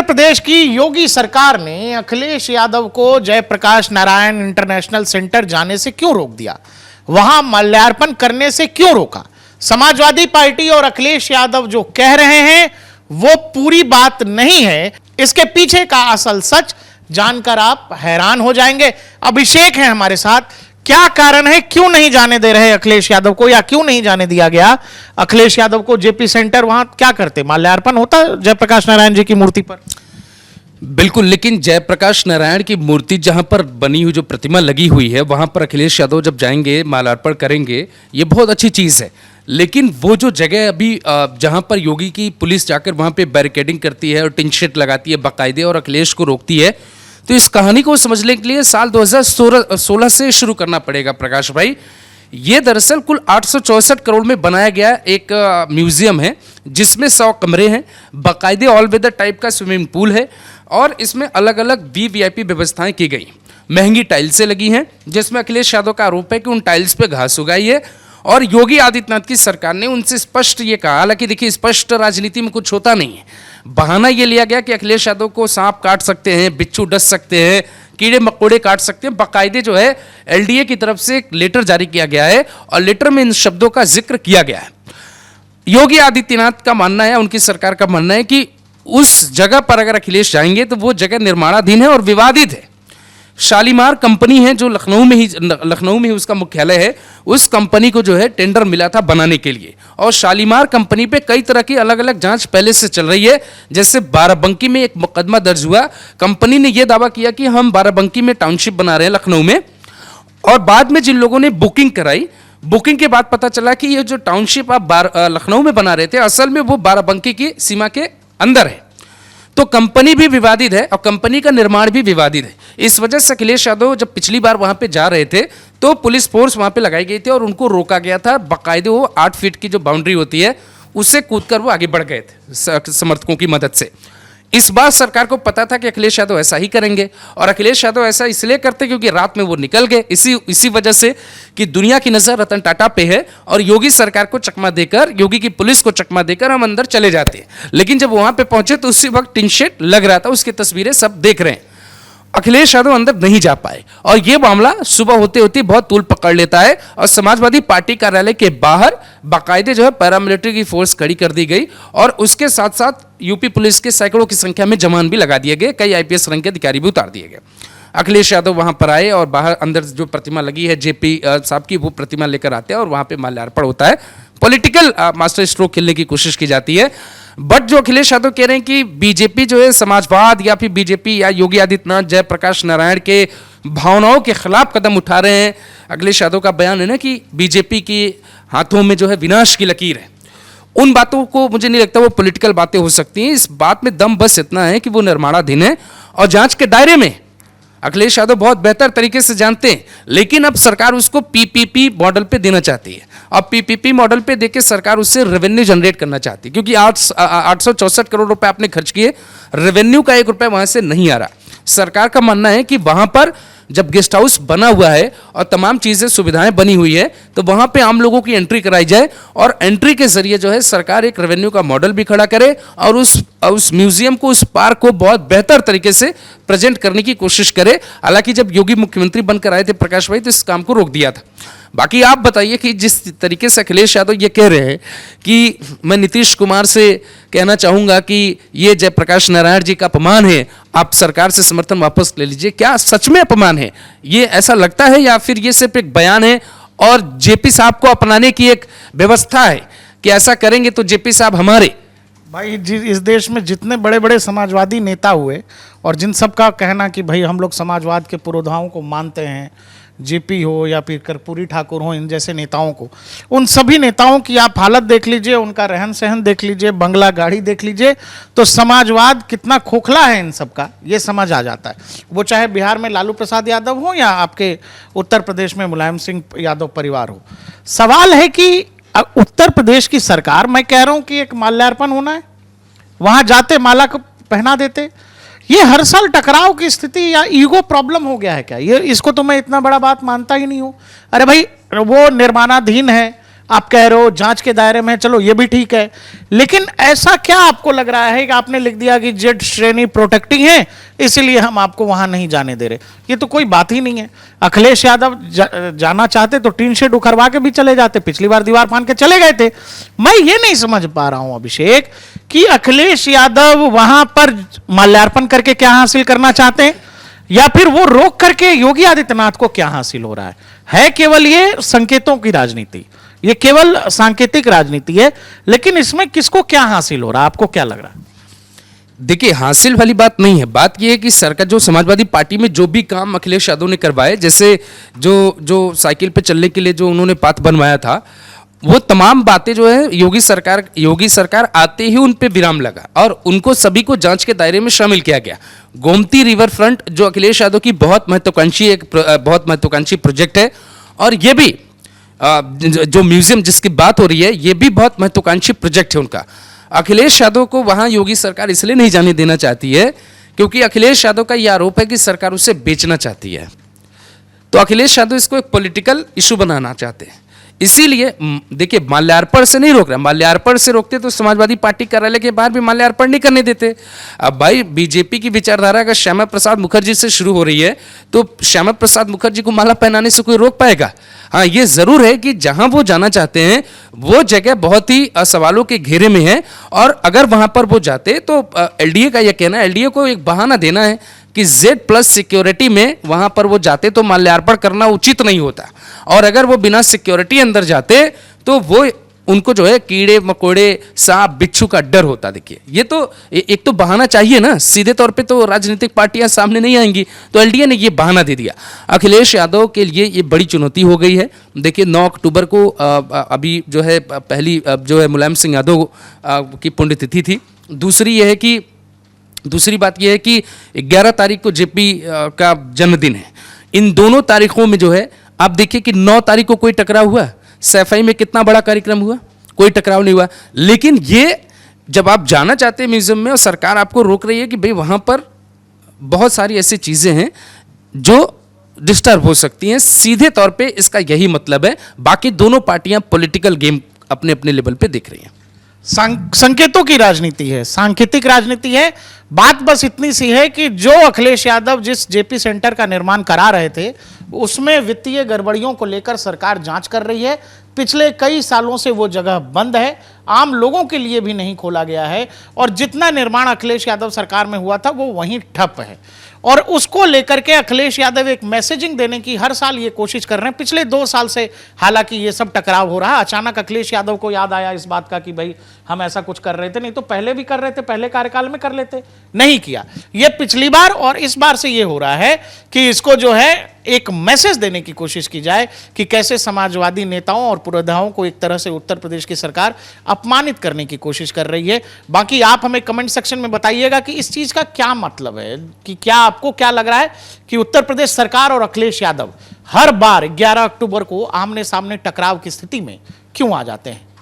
प्रदेश की योगी सरकार ने अखिलेश यादव को जयप्रकाश नारायण इंटरनेशनल सेंटर जाने से क्यों रोक दिया? वहां माल्यार्पण करने से क्यों रोका? समाजवादी पार्टी और अखिलेश यादव जो कह रहे हैं वो पूरी बात नहीं है। इसके पीछे का असल सच जानकर आप हैरान हो जाएंगे। अभिषेक है हमारे साथ। क्या कारण है, क्यों नहीं जाने दे रहे अखिलेश यादव को, या क्यों नहीं जाने दिया गया अखिलेश यादव को जेपी सेंटर? वहां क्या करते, माल्यार्पण होता जयप्रकाश नारायण जी की मूर्ति पर? बिल्कुल, लेकिन जयप्रकाश नारायण की मूर्ति जहां पर बनी हुई जो प्रतिमा लगी हुई है वहां पर अखिलेश यादव जब जाएंगे माल्यार्पण करेंगे, ये बहुत अच्छी चीज़ है। लेकिन वो जो जगह अभी जहां पर योगी की पुलिस जाकर वहां पे बैरिकेडिंग करती है और टिन शेड लगाती है बाकायदे और अखिलेश को रोकती है, तो इस कहानी को समझने के लिए साल 2016 से शुरू करना पड़ेगा प्रकाश भाई। ये दरअसल कुल 864 करोड़ में बनाया गया एक म्यूजियम है जिसमें 100 कमरे हैं, बाकायदे ऑल वेदर टाइप का स्विमिंग पूल है और इसमें अलग अलग वीवीआईपी व्यवस्थाएं की गई। महंगी टाइल्सें लगी हैं जिसमें अखिलेश यादव का आरोप है कि उन टाइल्स पे घास उगाई है और योगी आदित्यनाथ की सरकार ने उनसे स्पष्ट ये कहा, हालांकि देखिए स्पष्ट राजनीति में कुछ होता नहीं है, बहाना ये लिया गया कि अखिलेश यादव को सांप काट सकते हैं, बिच्छू डस सकते हैं, कीड़े मकोड़े काट सकते हैं। बाकायदे जो है एलडीए की तरफ से एक लेटर जारी किया गया है और लेटर में इन शब्दों का जिक्र किया गया है। योगी आदित्यनाथ का मानना है, उनकी सरकार का मानना है कि उस जगह पर अगर अखिलेश जाएंगे तो वो जगह निर्माणाधीन है और विवादित है। शालीमार कंपनी है जो लखनऊ में ही उसका मुख्यालय है, उस कंपनी को जो है टेंडर मिला था बनाने के लिए और शालीमार कंपनी पे कई तरह की अलग अलग जांच पहले से चल रही है। जैसे बाराबंकी में एक मुकदमा दर्ज हुआ, कंपनी ने यह दावा किया कि हम बाराबंकी में टाउनशिप बना रहे हैं लखनऊ में, और बाद में जिन लोगों ने बुकिंग कराई, बुकिंग के बाद पता चला कि ये जो टाउनशिप आप लखनऊ में बना रहे थे असल में वो बाराबंकी की सीमा के अंदर है। तो कंपनी भी विवादित है और कंपनी का निर्माण भी विवादित है। इस वजह से अखिलेश यादव जब पिछली बार वहां पे जा रहे थे तो पुलिस फोर्स वहां पे लगाई गई थी और उनको रोका गया था। बाकायदे वो 8 फीट की जो बाउंड्री होती है उससे कूदकर वो आगे बढ़ गए थे समर्थकों की मदद से। इस बार सरकार को पता था कि अखिलेश यादव ऐसा ही करेंगे और अखिलेश यादव ऐसा इसलिए करते क्योंकि रात में वो निकल गए इसी वजह से कि दुनिया की नजर रतन टाटा पे है और योगी सरकार को चकमा देकर, योगी की पुलिस को चकमा देकर हम अंदर चले जाते हैं। लेकिन जब वहां पे पहुंचे तो उसी वक्त टिन शेड लग रहा था, उसकी तस्वीरें सब देख रहे हैं। अखिलेश यादव अंदर नहीं जा पाए और यह मामला सुबह होते होते बहुत तूल पकड़ लेता है और समाजवादी पार्टी कार्यालय के बाहर बाकायदे जो है पैरामिलिट्री की फोर्स खड़ी कर दी गई और उसके साथ साथ यूपी पुलिस के सैकड़ों की संख्या में जवान भी लगा दिए गए, कई आईपीएस रैंक के अधिकारी भी उतार दिए गए। अखिलेश यादव वहां पर आए और बाहर अंदर जो प्रतिमा लगी है जेपी साहब की, वो प्रतिमा लेकर आते हैं और वहां पे माल्यार्पण होता है। पॉलिटिकल मास्टर स्ट्रोक खेलने की कोशिश की जाती है। बट जो अखिलेश यादव कह रहे हैं कि बीजेपी जो है समाजवाद या फिर बीजेपी या योगी आदित्यनाथ जयप्रकाश नारायण के भावनाओं के खिलाफ कदम उठा रहे हैं। अखिलेश यादव का बयान है ना कि बीजेपी के हाथों में जो है विनाश की लकीर है। उन बातों को मुझे नहीं लगता वो पॉलिटिकल बातें हो सकती हैं। इस बात में दम बस इतना है कि वो निर्माणाधीन है और जांच के दायरे में अखिलेश यादव बहुत बेहतर तरीके से जानते हैं। लेकिन अब सरकार उसको पीपीपी मॉडल पे देना चाहती है। अब पीपीपी मॉडल पे देके सरकार उससे रेवेन्यू जनरेट करना चाहती है क्योंकि 864 करोड़ रुपए आपने खर्च किए, रेवेन्यू का 1 रुपया वहां से नहीं आ रहा। सरकार का मानना है कि वहां पर जब गेस्ट हाउस बना हुआ है और तमाम चीज़ें सुविधाएं बनी हुई है तो वहां पे आम लोगों की एंट्री कराई जाए और एंट्री के जरिए जो है सरकार एक रेवेन्यू का मॉडल भी खड़ा करे और उस म्यूजियम को, उस पार्क को बहुत बेहतर तरीके से प्रेजेंट करने की कोशिश करे। हालांकि जब योगी मुख्यमंत्री बनकर आए थे प्रकाश भाई तो इस काम को रोक दिया था। बाकी आप बताइए कि जिस तरीके से अखिलेश यादव ये कह रहे हैं कि मैं नीतीश कुमार से कहना चाहूंगा कि ये जयप्रकाश नारायण जी का अपमान है, आप सरकार से समर्थन वापस ले लीजिए, क्या सच में अपमान है? ये ऐसा लगता है या फिर ये सिर्फ एक बयान है और जेपी साहब को अपनाने की एक व्यवस्था है कि ऐसा करेंगे तो जेपी साहब हमारे? भाई इस देश में जितने बड़े बड़े समाजवादी नेता हुए और जिन सब का कहना कि भाई हम लोग समाजवाद के पुरोधाओं को मानते हैं, जेपी हो या फिर कर्पूरी ठाकुर हो, इन जैसे नेताओं को, उन सभी नेताओं की आप हालत देख लीजिए, उनका रहन सहन देख लीजिए, बंगला गाड़ी देख लीजिए, तो समाजवाद कितना खोखला है इन सब का ये समझ आ जाता है। वो चाहे बिहार में लालू प्रसाद यादव हो या आपके उत्तर प्रदेश में मुलायम सिंह यादव परिवार हो। सवाल है कि उत्तर प्रदेश की सरकार, मैं कह रहा हूं कि एक माल्यार्पण होना है, वहां जाते माला को पहना देते। ये हर साल टकराव की स्थिति या ईगो प्रॉब्लम हो गया है क्या? ये इसको तो मैं इतना बड़ा बात मानता ही नहीं हूं। अरे भाई वो निर्माणाधीन है, आप कह रहे हो जांच के दायरे में है, चलो ये भी ठीक है, लेकिन ऐसा क्या आपको लग रहा है कि आपने लिख दिया कि जेड श्रेणी प्रोटेक्टिंग है इसलिए हम आपको वहां नहीं जाने दे रहे? ये तो कोई बात ही नहीं है। अखिलेश यादव जाना चाहते तो टीन शेड उखड़वा के भी चले जाते, पिछली बार दीवार फान के चले गए थे। मैं ये नहीं समझ पा रहा हूं अभिषेक कि अखिलेश यादव वहां पर माल्यार्पण करके क्या हासिल करना चाहते हैं, या फिर वो रोक करके योगी आदित्यनाथ को क्या हासिल हो रहा है केवल ये संकेतों की राजनीति, ये केवल सांकेतिक राजनीति है, लेकिन इसमें किसको क्या हासिल हो रहा है, आपको क्या लग रहा है? देखिए, हासिल वाली बात नहीं है। बात यह है कि सरकार जो समाजवादी पार्टी में जो भी काम अखिलेश यादव ने करवाए, जैसे जो साइकिल पे चलने के लिए जो उन्होंने पाथ बनवाया था, वो तमाम बातें जो है योगी सरकार आते ही उन पे विराम लगा और उनको सभी को जांच के दायरे में शामिल किया गया। गोमती रिवर फ्रंट जो अखिलेश यादव की बहुत महत्वाकांक्षी प्रोजेक्ट है, और ये भी जो म्यूजियम जिसकी बात हो रही है, ये भी बहुत महत्वाकांक्षी प्रोजेक्ट है उनका। अखिलेश यादव को वहां योगी सरकार इसलिए नहीं जाने देना चाहती है क्योंकि अखिलेश यादव का यह आरोप है कि सरकार उसे बेचना चाहती है। तो अखिलेश यादव इसको एक पॉलिटिकल इशू बनाना चाहते हैं। इसीलिए देखिए, माल्यार्पण से नहीं रोक रहा। माल्यार्पण से रोकते तो समाजवादी पार्टी कार्यालय के बाहर भी माल्यार्पण नहीं करने देते। अब भाई, बीजेपी की विचारधारा अगर श्यामा प्रसाद मुखर्जी से शुरू हो रही है तो श्यामा प्रसाद मुखर्जी को माला पहनाने से कोई रोक पाएगा? हाँ, ये जरूर है कि जहां वो जाना चाहते हैं वो जगह बहुत ही सवालों के घेरे में है, और अगर वहां पर वो जाते तो एलडीए का यह कहना है, एलडीए को एक बहाना देना है कि Z+ सिक्योरिटी में वहां पर वो जाते तो माल्यार्पण करना उचित नहीं होता, और अगर वो बिना सिक्योरिटी अंदर जाते तो वो उनको जो है कीड़े मकोड़े सांप बिच्छू का डर होता। देखिए, ये तो एक तो बहाना चाहिए ना, सीधे तौर पे तो राजनीतिक पार्टियां सामने नहीं आएंगी, तो एलडीए ने ये बहाना दे दिया। अखिलेश यादव के लिए ये बड़ी चुनौती हो गई है। देखिए, 9 अक्टूबर को अभी जो है पहली जो है मुलायम सिंह यादव की पुण्यतिथि थी। दूसरी बात यह है कि 11 तारीख को जेपी का जन्मदिन है। इन दोनों तारीखों में जो है आप देखिए कि 9 तारीख को कोई टकराव हुआ? सैफई में कितना बड़ा कार्यक्रम हुआ? कोई टकराव नहीं हुआ। लेकिन ये जब आप जाना चाहते हैं म्यूजियम में और सरकार आपको रोक रही है कि भाई वहां पर बहुत सारी ऐसी चीजें हैं जो डिस्टर्ब हो सकती हैं, सीधे तौर पे इसका यही मतलब है। बाकी दोनों पार्टियां पॉलिटिकल गेम अपने अपने लेवल पे देख रही हैं। संकेतों की राजनीति है, सांकेतिक राजनीति है। बात बस इतनी सी है कि जो अखिलेश यादव जिस जेपी सेंटर का निर्माण करा रहे थे उसमें वित्तीय गड़बड़ियों को लेकर सरकार जांच कर रही है। पिछले कई सालों से वो जगह बंद है, आम लोगों के लिए भी नहीं खोला गया है, और जितना निर्माण अखिलेश यादव सरकार में हुआ था वो वहीं ठप है। और उसको लेकर के अखिलेश यादव एक मैसेजिंग देने की हर साल ये कोशिश कर रहे हैं। पिछले 2 साल से हालांकि ये सब टकराव हो रहा है। अचानक अखिलेश यादव को याद आया इस बात का कि भाई हम ऐसा कुछ कर रहे थे, नहीं तो पहले भी कर रहे थे, पहले कार्यकाल में कर लेते, नहीं किया। ये पिछली बार और इस बार से ये हो रहा है कि इसको जो है एक मैसेज देने की कोशिश की जाए कि कैसे समाजवादी नेताओं और पुरोधाओं को एक तरह से उत्तर प्रदेश की सरकार अपमानित करने की कोशिश कर रही है। बाकी आप हमें कमेंट सेक्शन में बताइएगा कि इस चीज का क्या मतलब है, कि क्या आपको क्या लग रहा है कि उत्तर प्रदेश सरकार और अखिलेश यादव हर बार 11 अक्टूबर को आमने सामने टकराव की स्थिति में क्यों आ जाते हैं।